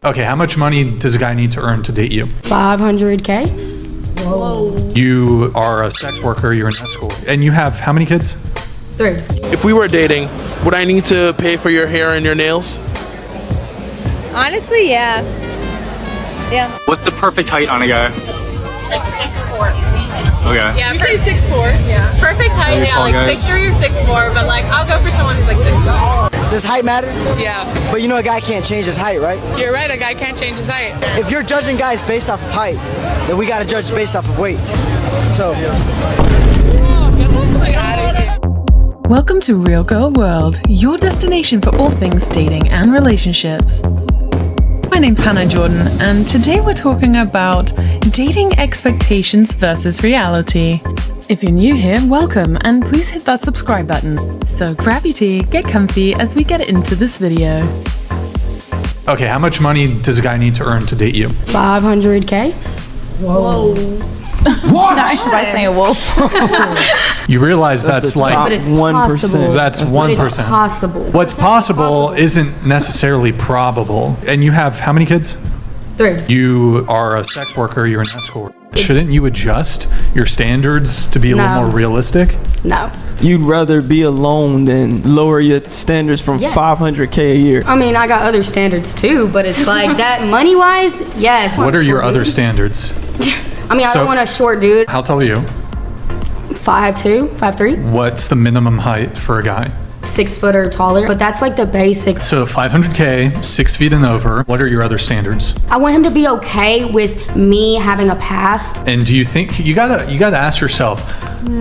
Okay, how much money does a guy need to earn to date you? $500K. Whoa. You are a sex worker, you're an escort. And you have how many kids? 3. If we were dating, would I need to pay for your hair and your nails? Honestly, yeah. Yeah. What's the perfect height on a guy? Like 6'4". Okay. Yeah, you say 6'4". Yeah. Perfect height, Really yeah, tall like guys. 6'3" or 6'4", but like I'll go for someone who's like 6'5". Does height matter? Yeah. But you know a guy can't change his height, right? You're right, a guy can't change his height. If you're judging guys based off of height, then we gotta judge based off of weight. So. Welcome to Real Girl World, your destination for all things dating and relationships. My name's Hannah Jordan, and today we're talking about dating expectations versus reality. If you're new here, welcome, and please hit that subscribe button. So grab your tea, get comfy as we get into this video. Okay, how much money does a guy need to earn to date you? $500K. Whoa. Nice by saying whoa. You realize that's like But it's 1%. possible. That's But 1%. it's possible. What's possible isn't necessarily probable. And you have how many kids? 3. You are a sex worker, you're an escort. Shouldn't you adjust your standards to be a little No. more realistic? No. You'd rather be alone than lower your standards from Yes. $500K a year. I mean, I got other standards too, but it's like that money-wise, yes. What are your Short other dude. standards? I mean, I So- don't want a short dude. How tall are you? 5'2", 5'3", What's the minimum height for a guy? 6 foot or taller, but that's like the basics. So 500K, 6 feet and over. What are your other standards? I want him to be okay with me having a past. And do you think you gotta ask yourself,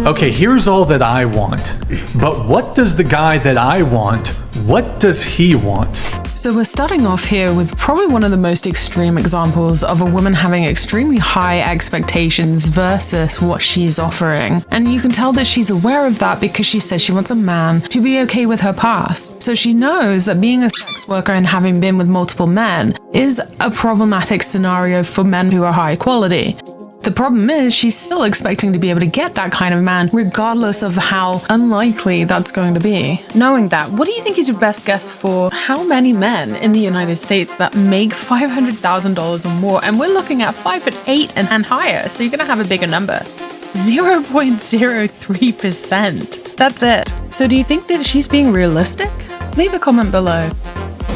okay, here's all that I want, but what does the guy that I want, what does he want? So we're starting off here with probably one of the most extreme examples of a woman having extremely high expectations versus what she's offering. And you can tell that she's aware of that because she says she wants a man to be okay with her past. So she knows that being a sex worker and having been with multiple men is a problematic scenario for men who are high quality. The problem is she's still expecting to be able to get that kind of man regardless of how unlikely that's going to be. Knowing that, what do you think is your best guess for how many men in the United States that make $500,000 or more? And we're looking at 5'8" and higher, so you're gonna have a bigger number. 0.03%. That's it. So do you think that she's being realistic? Leave a comment below.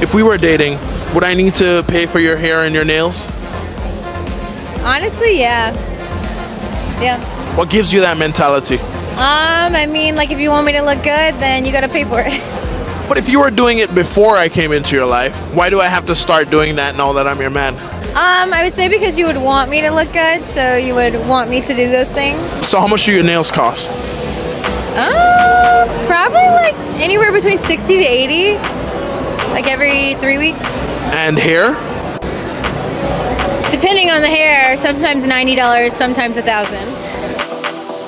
If we were dating, would I need to pay for your hair and your nails? Honestly, yeah. Yeah. What gives you that mentality? I mean, like if you want me to look good, then you gotta pay for it. But if you were doing it before I came into your life, why do I have to start doing that now that I'm your man? I would say because you would want me to look good, so you would want me to do those things. So how much do your nails cost? Probably like anywhere between 60 to 80, like every 3 weeks. And hair? Depending on the hair, sometimes $90, sometimes $1,000.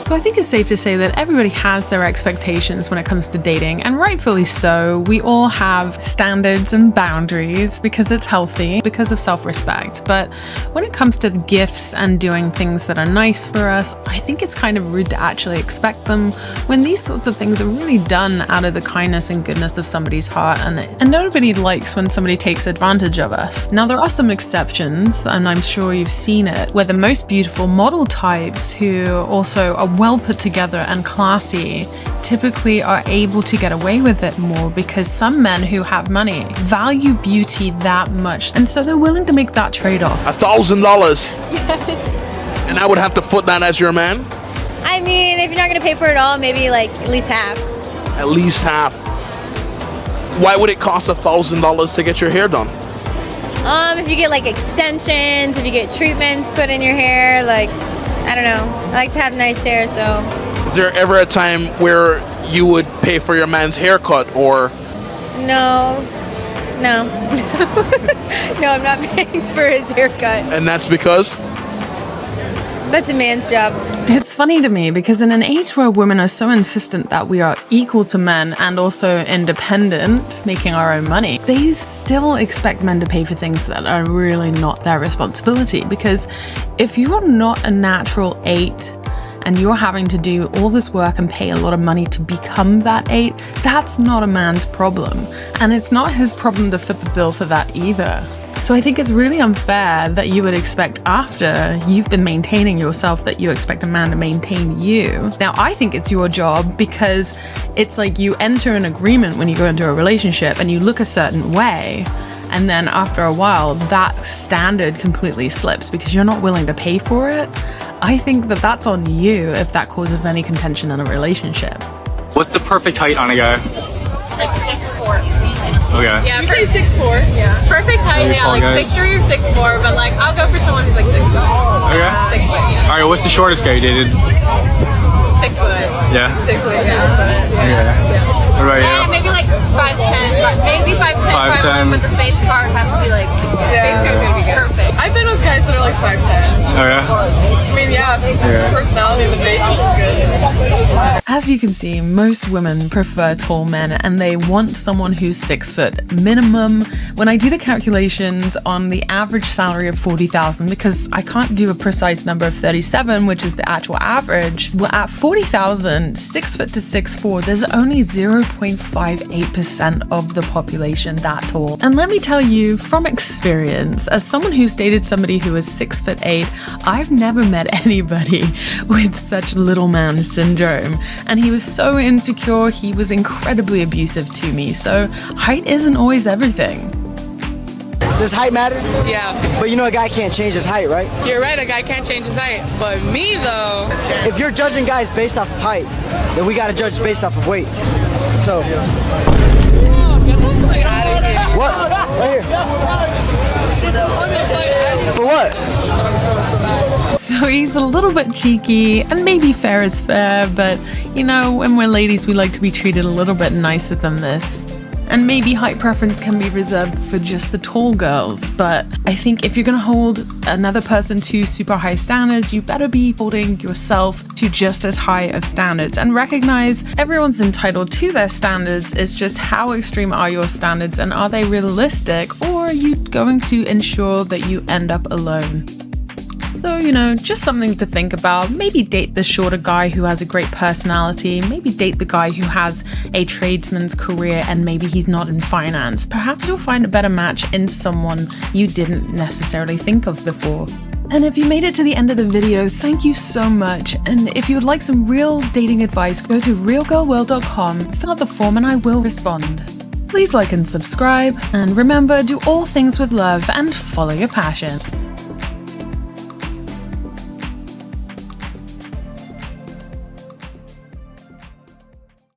So I think it's safe to say that everybody has their expectations when it comes to dating, and rightfully so. We all have standards and boundaries because it's healthy, because of self-respect. But when it comes to the gifts and doing things that are nice for us, I think it's kind of rude to actually expect them when these sorts of things are really done out of the kindness and goodness of somebody's heart, and nobody likes when somebody takes advantage of us. Now, there are some exceptions, and I'm sure you've seen it, where the most beautiful model types who also are well put together and classy typically are able to get away with it more because some men who have money value beauty that much, and so they're willing to make that trade-off. $1,000. And I would have to foot that as your man? I mean, if you're not gonna pay for it all, maybe like at least half. At least half. Why would it cost $1,000 to get your hair done? If you get like extensions, if you get treatments put in your hair, like, I don't know. I like to have nice hair, so. Is there ever a time where you would pay for your man's haircut or? No. No. No, I'm not paying for his haircut. And that's because? That's a man's job. It's funny to me because in an age where women are so insistent that we are equal to men and also independent, making our own money, they still expect men to pay for things that are really not their responsibility. Because if you're not a natural 8 and you're having to do all this work and pay a lot of money to become that 8, that's not a man's problem. And it's not his problem to foot the bill for that either. So I think it's really unfair that you would expect after you've been maintaining yourself that you expect a man to maintain you. Now, I think it's your job because it's like you enter an agreement when you go into a relationship and you look a certain way. And then after a while, that standard completely slips because you're not willing to pay for it. I think that that's on you if that causes any contention in a relationship. What's the perfect height on a guy? Like 6'4". Okay. Yeah, you say 6'4". Yeah. Perfect height. Very Yeah, tall like guys. 6'3" or 6'4", but like I'll go for someone who's like 6'4". Okay. 6 foot. Yeah. All right, what's the shortest guy you dated? 6 foot. Yeah. 6 foot. Yeah. What about Yeah, you? maybe like 5'10", maybe 5'10", 5'10". but the face part has to be like perfect. I've been with guys that are like 5'10". Oh yeah? I mean, yeah, personality in the face is good. As you can see, most women prefer tall men and they want someone who's 6 foot minimum. When I do the calculations on the average salary of 40,000, because I can't do a precise number of 37, which is the actual average, well, at 40,000, 6 foot to 6'4", there's only 0.58% of the population that tall. And let me tell you from experience, as someone who's dated somebody who is 6'8", I've never met anybody with such little man syndrome. And he was so insecure, he was incredibly abusive to me. So height isn't always everything. Does height matter? Yeah. But you know a guy can't change his height, right? You're right, a guy can't change his height. But me, though... If you're judging guys based off of height, then we gotta judge based off of weight. So... What? Right here. For what? So he's a little bit cheeky, and maybe fair is fair, but you know, when we're ladies, we like to be treated a little bit nicer than this. And maybe height preference can be reserved for just the tall girls, but I think if you're gonna hold another person to super high standards, you better be holding yourself to just as high of standards and recognize everyone's entitled to their standards. It's just how extreme are your standards and are they realistic, or are you going to ensure that you end up alone? So, you know, just something to think about. Maybe date the shorter guy who has a great personality. Maybe date the guy who has a tradesman's career and maybe he's not in finance. Perhaps you'll find a better match in someone you didn't necessarily think of before. And if you made it to the end of the video, thank you so much. And if you would like some real dating advice, go to realgirlworld.com, fill out the form and I will respond. Please like and subscribe. And remember, do all things with love and follow your passion.